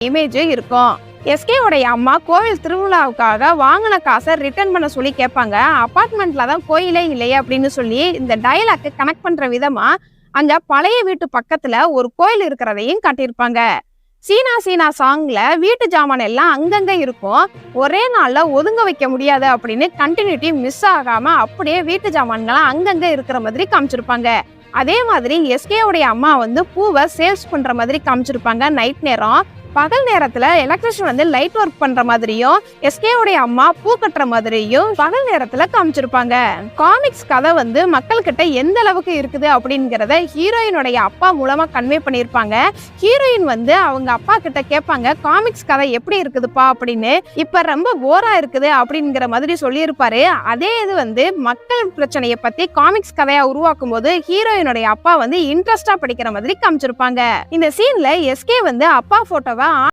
Image இருக்கும். SK உடைய அம்மா கோவில் திருவிழாவுக்காக வாங்கின காசை ரிட்டர்ன் பண்ண சொல்லி கேட்பாங்க. அபார்ட்மெண்ட்ல தான் கோயிலே இல்லையே அப்படின்னு சொல்லி இந்த டயலாக் கனெக்ட் பண்ற விதமா அங்க பழைய வீட்டு பக்கத்துல ஒரு கோயில் இருக்கிறதையும் காட்டியிருப்பாங்க. சீனா சீனா சாங்ல வீட்டு ஜாமான் எல்லாம் அங்கங்க இருக்கும். ஒரே நாள்ல ஒதுங்க வைக்க முடியாது அப்படின்னு கண்டினியூட்டி மிஸ் ஆகாம அப்படியே வீட்டு ஜாமான்கள்லாம் அங்கங்க இருக்கிற மாதிரி காமிச்சிருப்பாங்க. அதே மாதிரி எஸ்கே உடைய அம்மா பூவை சேல்ஸ் பண்ற மாதிரி காமிச்சிருப்பாங்க. நைட் நேரம் பகல் நேரத்துல எலக்ட்ரிஷியன் லைட் ஒர்க் பண்ற மாதிரியும் எஸ்கே உடைய அம்மா பூ கட்டுற மாதிரியும் பகல் நேரத்துல காமிச்சிருப்பாங்க. காமிக்ஸ் கதை மக்கள் கிட்ட எந்த அளவுக்கு இருக்குது அப்படிங்கறத ஹீரோயினுடைய அப்பா மூலமா கன்வே பண்ணிருப்பாங்க. ஹீரோயின் அவங்க அப்பா கிட்ட கேட்பாங்க, காமிக்ஸ் கதை எப்படி இருக்குதுப்பா அப்படின்னு. இப்ப ரொம்ப போரா இருக்குது அப்படிங்கிற மாதிரி சொல்லியிருப்பாரு. அதே இது மக்கள் பிரச்சனையை பத்தி காமிக்ஸ் கதையா உருவாக்கும் போது ஹீரோயினுடைய அப்பா இன்ட்ரெஸ்டா படிக்கிற மாதிரி காமிச்சிருப்பாங்க. இந்த சீன்ல எஸ்கே அப்பா போட்டோவை